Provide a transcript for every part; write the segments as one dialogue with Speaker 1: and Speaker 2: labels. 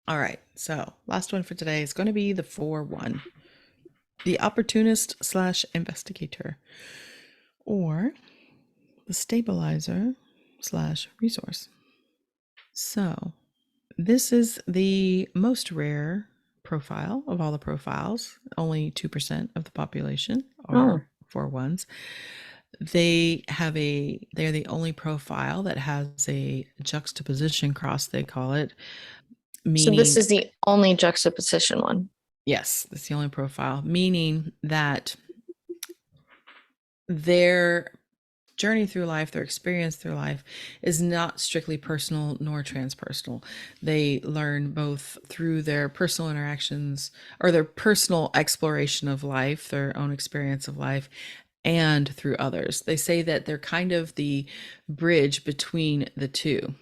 Speaker 1: All right. So, last one for today is going to be the 4-1, the opportunist slash investigator, or the stabilizer slash resource. So, this is the most rare profile of all the profiles. Only 2% of the population
Speaker 2: Oh,
Speaker 1: are 4-1s. They're the only profile that has a juxtaposition cross, they call it,
Speaker 2: so this
Speaker 1: meaning,
Speaker 2: is the only juxtaposition one.
Speaker 1: yes, that's the only profile, meaning that their journey through life, their experience through life is not strictly personal nor transpersonal. They learn both through their personal interactions or their personal exploration of life, their own experience of life, and through others. They say that they're kind of the bridge between the two,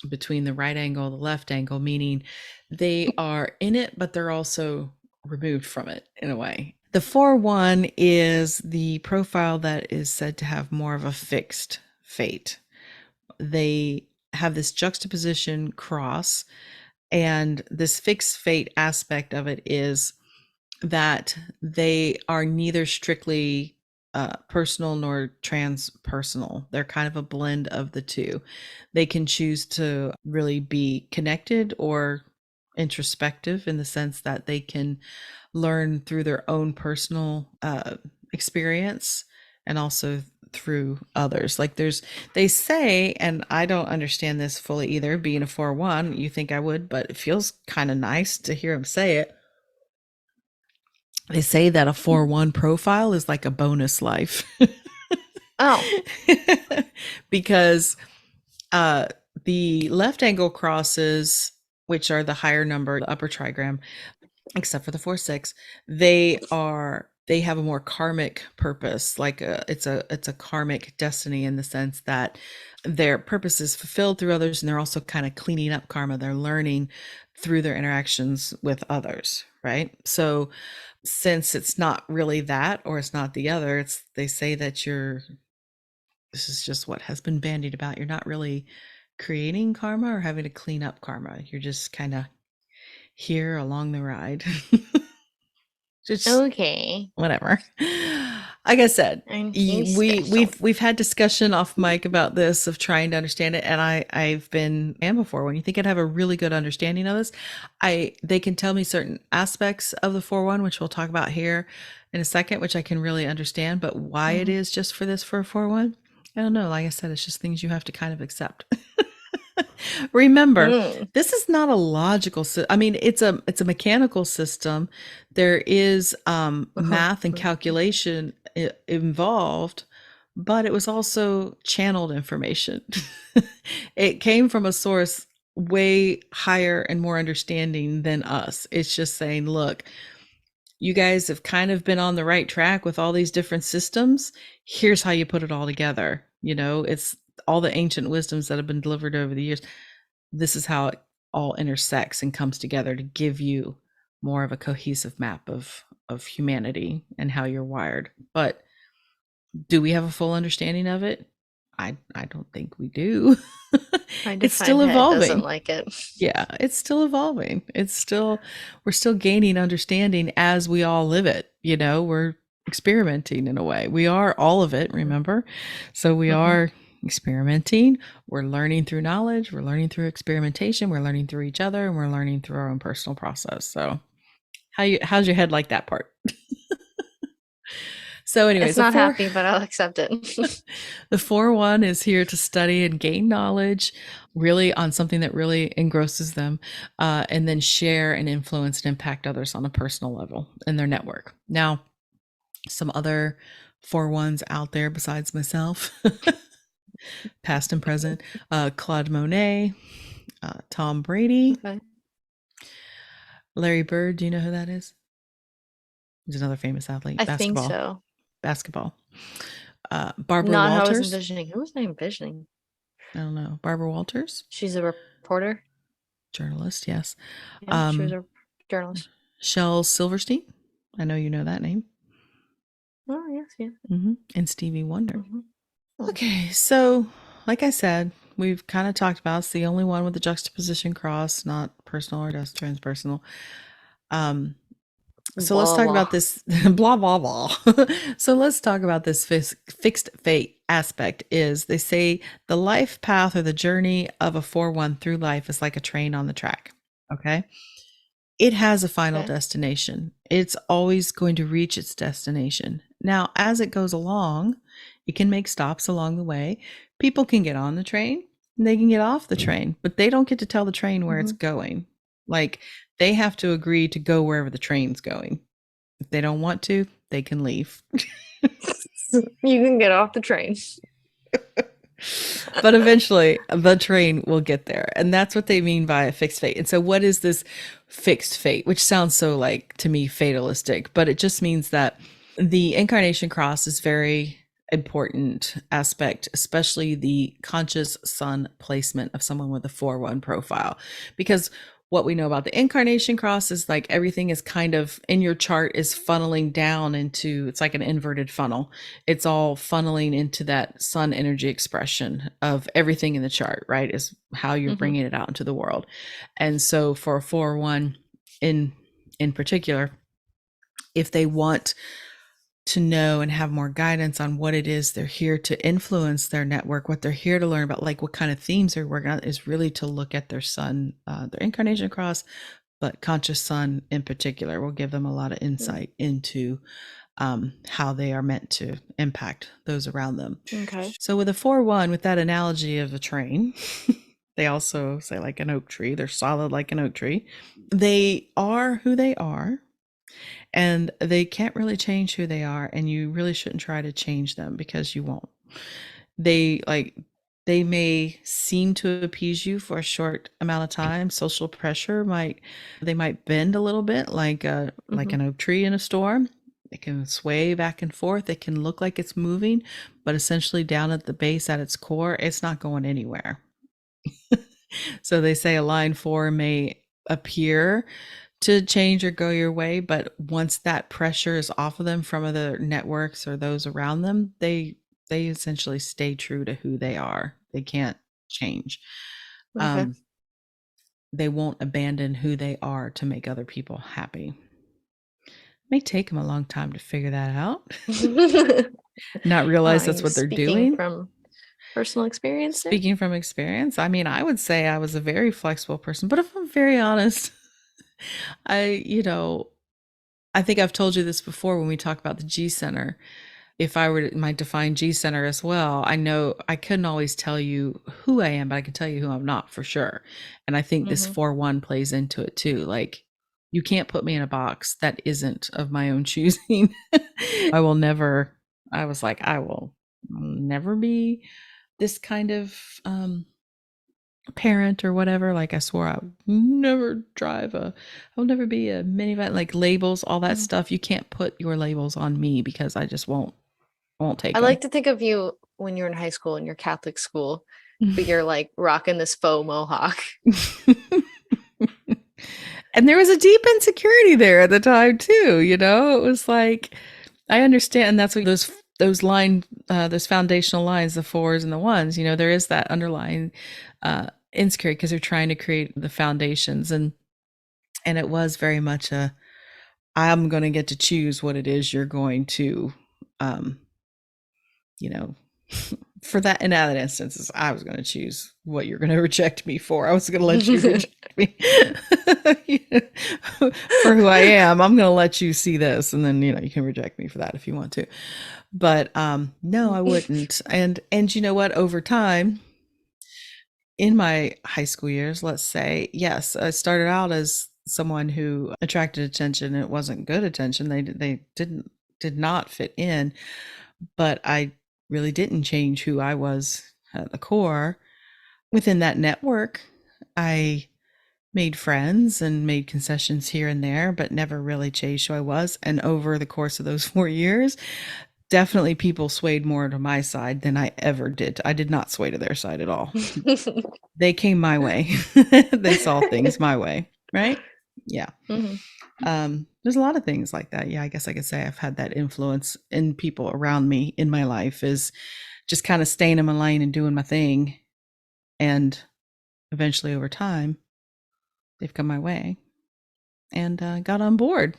Speaker 1: between the right angle, the left angle, meaning they are in it, but they're also removed from it in a way. The 4-1 is the profile that is said to have more of a fixed fate. They have this juxtaposition cross, and this fixed fate aspect of it is that they are neither strictly personal nor transpersonal. They're kind of a blend of the two. They can choose to really be connected or introspective in the sense that they can learn through their own personal experience and also through others. Like they say, and I don't understand this fully either, being a 4-1, you think I would, but it feels kind of nice to hear them say it. They say that a 4-1 profile is like a bonus life.
Speaker 2: Oh,
Speaker 1: Because uh, the left angle crosses, which are the higher number, the upper trigram, except for the 4-6, they have a more karmic purpose. Like it's a karmic destiny in the sense that their purpose is fulfilled through others, and they're also kind of cleaning up karma. They're learning through their interactions with others, right? So since it's not really that or it's not the other, it's they say that you're this is just what has been bandied about. You're not really creating karma or having to clean up karma. You're just kind of here along the ride. Just
Speaker 2: okay.
Speaker 1: whatever. Like I said,
Speaker 2: And fee schedule.
Speaker 1: we've had discussion off mic about this of trying to understand it, and I've been and before when you think I'd have a really good understanding of this, I they can tell me certain aspects of the 4-1, which we'll talk about here in a second, which I can really understand, but why it
Speaker 2: Mhm.
Speaker 1: is just for this for a 4-1, I don't know. Like I said, it's just things you have to kind of accept. Remember,
Speaker 2: Mm.
Speaker 1: this is not a logical I mean, it's a mechanical system. There is math and calculation involved, but it was also channeled information. It came from a source way higher and more understanding than us. It's just saying, look, you guys have kind of been on the right track with all these different systems. Here's how you put it all together. It's all the ancient wisdoms that have been delivered over the years. This is how it all intersects and comes together to give you more of a cohesive map of humanity and how you're wired. But do we have a full understanding of it? I don't think we do.
Speaker 2: My
Speaker 1: It's
Speaker 2: defined
Speaker 1: still
Speaker 2: head doesn't
Speaker 1: evolving.
Speaker 2: like it.
Speaker 1: Yeah, it's still evolving. We're still gaining understanding as we all live it. We're experimenting in a way. We are all of it, remember? So we
Speaker 2: Mm-hmm.
Speaker 1: are experimenting. We're learning through knowledge. We're learning through experimentation. We're learning through each other, and we're learning through our own personal process. So how's your head like that part? So anyways,
Speaker 2: It's not happy, but I'll accept it.
Speaker 1: the 4-1 is here to study and gain knowledge really on something that really engrosses them, and then share and influence and impact others on a personal level in their network. Now, some other 4-1s out there besides myself, past and present, Claude Monet, Tom Brady,
Speaker 2: Okay.
Speaker 1: Larry Bird. Do you know who that is? He's another famous athlete,
Speaker 2: I think
Speaker 1: basketball.
Speaker 2: so.
Speaker 1: Basketball. Barbara
Speaker 2: Not how I was
Speaker 1: Walters.
Speaker 2: envisioning. Who was I envisioning?
Speaker 1: I don't know. Barbara Walters,
Speaker 2: She's a reporter.
Speaker 1: journalist. Yes.
Speaker 2: Yeah, she was
Speaker 1: Um,
Speaker 2: a journalist.
Speaker 1: Shel Silverstein. I know you know that name.
Speaker 2: Oh, yes, yes.
Speaker 1: And Stevie Wonder.
Speaker 2: Mm-hmm. Oh.
Speaker 1: Okay, so like I said, we've kind of talked about. It's the only one with the juxtaposition cross, not personal or just transpersonal. Um, so let's
Speaker 2: Blah
Speaker 1: talk
Speaker 2: blah.
Speaker 1: about this blah blah blah. So let's talk about this fixed fate aspect. Is they say the life path or the journey of a 4-1 through life is like a train on the track. Okay, it has a final
Speaker 2: Okay.
Speaker 1: destination. It's always going to reach its destination. Now, as it goes along, it can make stops along the way. People can get on the train, and they can get off the train, but they don't get to tell the train where it's
Speaker 2: Hmm.
Speaker 1: going. Like, they have to agree to go wherever the train's going. If they don't want to, they can leave.
Speaker 2: You can get off the train.
Speaker 1: But eventually the train will get there. And that's what they mean by a fixed fate. And so what is this fixed fate? Which sounds so like to me fatalistic, but it just means that the incarnation cross is very important aspect, especially the conscious sun placement of someone with a 4-1 profile. Because what we know about the incarnation cross is like everything is kind of in your chart is funneling down into, it's like an inverted funnel. It's all funneling into that sun energy expression of everything in the chart, right? Is how you're
Speaker 2: Hmm.
Speaker 1: bringing it out into the world. And so for a 4-1 in particular, if they want to know and have more guidance on what it is they're here to influence their network, what they're here to learn about, like what kind of themes they're working on, is really to look at their sun, their incarnation cross, but conscious sun in particular will give them a lot of insight into how they are meant to impact those around them.
Speaker 2: Okay.
Speaker 1: So with a 4-1, with that analogy of a train, they also say like an oak tree, they're solid like an oak tree. They are who they are, and they can't really change who they are, and you really shouldn't try to change them because you won't. They like they may seem to appease you for a short amount of time. Social pressure might, they might bend a little bit like
Speaker 2: Hmm.
Speaker 1: an oak tree in a storm. It can sway back and forth. It can look like it's moving, but essentially down at the base, at its core, it's not going anywhere. So they say a line 4 may appear to change or go your way, but once that pressure is off of them from other networks or those around them, they essentially stay true to who they are. They can't change.
Speaker 2: Okay.
Speaker 1: um they won't abandon who they are to make other people happy. It may take them a long time to figure that out. Not realize
Speaker 2: Are
Speaker 1: that's
Speaker 2: you
Speaker 1: what they're
Speaker 2: speaking
Speaker 1: doing.
Speaker 2: from personal experience there?
Speaker 1: Speaking from experience, I mean, I would say I was a very flexible person, but if I'm very honest, I, I think I've told you this before when we talk about the G center. If I were to might define G center as well, I know I couldn't always tell you who I am, but I can tell you who I'm not for sure. And I think this
Speaker 2: Hmm.
Speaker 1: 4-1 plays into it too. Like, you can't put me in a box that isn't of my own choosing. I will never, I was like, I will never be this kind of parent or whatever. Like, I swore I would never drive I'll never be a minivan, like labels, all that
Speaker 2: Hmm.
Speaker 1: stuff. You can't put your labels on me because I just won't take
Speaker 2: I
Speaker 1: them.
Speaker 2: like to think of you when you're in high school in your Catholic school, but you're like rocking this faux mohawk.
Speaker 1: And there was a deep insecurity there at the time too, it was like, I understand. That's what those foundational lines, the 4s and the 1s, there is that underlying insecurity because they're trying to create the foundations. And it was very much I'm going to get to choose what it is you're going to, um, you know, for that, in that instance, I was going to choose what you're going to reject me for. I was going to let you reject me for who I am. I'm going to let you see this, and then you can reject me for that if you want to. But no, I wouldn't. And you know what? Over time, in my high school years, let's say, yes, I started out as someone who attracted attention. It wasn't good attention. They did not fit in, but I really didn't change who I was at the core. Within that network, I made friends and made concessions here and there, but never really changed who I was. And over the course of those 4 years, definitely people swayed more to my side than I ever did. I did not sway to their side at all. They came my way. They saw things my way, right? Yeah.
Speaker 2: Hmm.
Speaker 1: There's a lot of things like that. Yeah, I guess I could say I've had that influence in people around me in my life, is just kind of staying in my lane and doing my thing. And eventually, over time, they've come my way and got on board.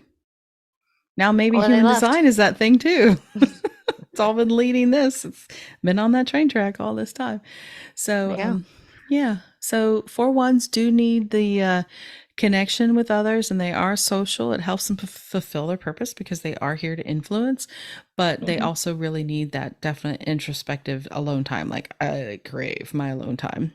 Speaker 1: Now maybe
Speaker 2: Or they
Speaker 1: human
Speaker 2: left.
Speaker 1: design is that thing too. It's all been leading this. It's been on that train track all this time. So,
Speaker 2: Yeah.
Speaker 1: yeah. So 4-1s do need the connection with others, and they are social. It helps them fulfill their purpose because they are here to influence, but they
Speaker 2: Mhm.
Speaker 1: also really need that definite introspective alone time. Like, I crave my alone time.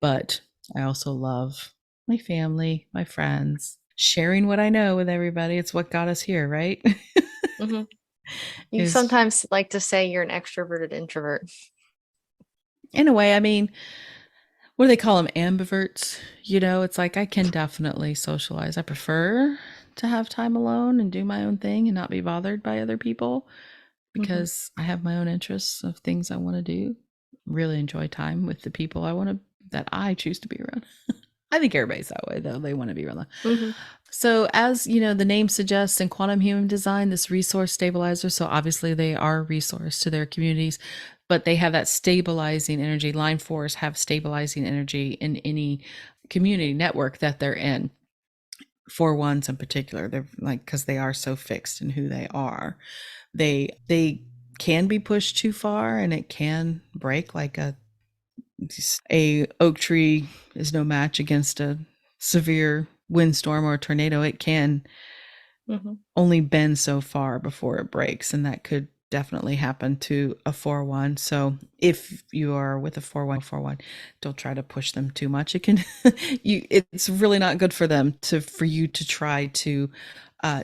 Speaker 1: But I also love my family, my friends, sharing what I know with everybody. It's what got us here, right?
Speaker 2: Mhm. You
Speaker 1: Is
Speaker 2: sometimes like to say you're an extroverted introvert.
Speaker 1: in a way, I mean, what do they call them? Ambiverts. You know, it's like I can definitely socialize. I prefer to have time alone and do my own thing and not be bothered by other people
Speaker 2: Mhm.
Speaker 1: because I have my own interests of things I want to do. Really enjoy time with the people I want to that I choose to be around. I think everybody's that way though. They want to be around.
Speaker 2: Mhm.
Speaker 1: So, as you know, the name suggests in quantum human design, this resource stabilizer. So, obviously, they are a resource to their communities, but they have that stabilizing energy. Line fours have stabilizing energy in any community network that they're in. 4-1s in particular, they're like because they are so fixed in who they are. They can be pushed too far, and it can break like a oak tree is no match against a severe windstorm or a tornado. It can
Speaker 2: Mhm.
Speaker 1: only bend so far before it breaks, and that could definitely happen to a 4-1. So if you are with a 4-1, don't try to push them too much. It can it's really not good for them for you to try to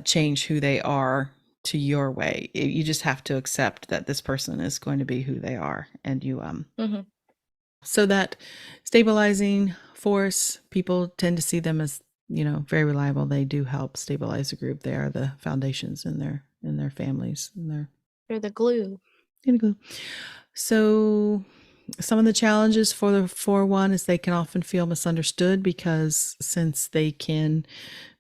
Speaker 1: change who they are to your way. You just have to accept that this person is going to be who they are, and you
Speaker 2: Mhm.
Speaker 1: so that stabilizing force, people tend to see them as, you know, very reliable. They do help stabilize a group. They are the foundations in their families, in their
Speaker 2: They're the glue.
Speaker 1: glue. So some of the challenges for the 4-1 is they can often feel misunderstood because since they can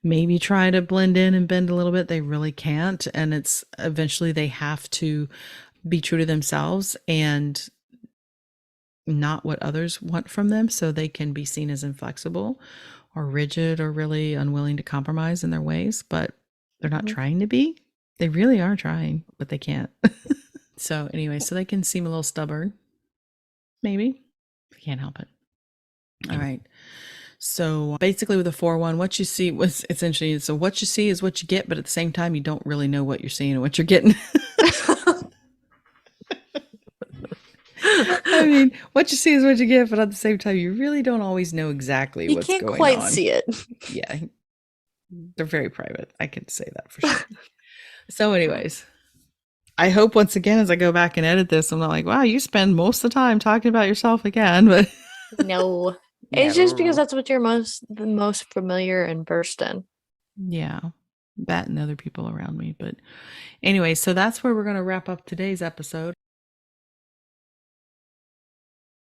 Speaker 1: maybe try to blend in and bend a little bit, they really can't. And it's eventually they have to be true to themselves and not what others want from them, so they can be seen as inflexible or rigid or really unwilling to compromise in their ways, but they're not
Speaker 2: Mhm.
Speaker 1: trying to be. They really are trying, but they can't. So anyway, so they can seem a little stubborn, maybe. Can't help it. All right. So basically, with a 4-1, what you see was it's interesting. So what you see is what you get, but at the same time, you don't really know what you're seeing and what you're getting. I mean, what you see is what you get, but at the same time, you really don't always know exactly
Speaker 2: You
Speaker 1: what's
Speaker 2: can't
Speaker 1: going
Speaker 2: quite
Speaker 1: on.
Speaker 2: see it.
Speaker 1: Yeah, they're very private. I can say that for sure. So, anyways, I hope once again as I go back and edit this, I'm not like, wow, you spend most of the time talking about yourself again. But
Speaker 2: No. It's just because
Speaker 1: no.
Speaker 2: that's what you're the most familiar and versed in.
Speaker 1: Yeah, that and other people around me. But anyway, so that's where we're going to wrap up today's episode.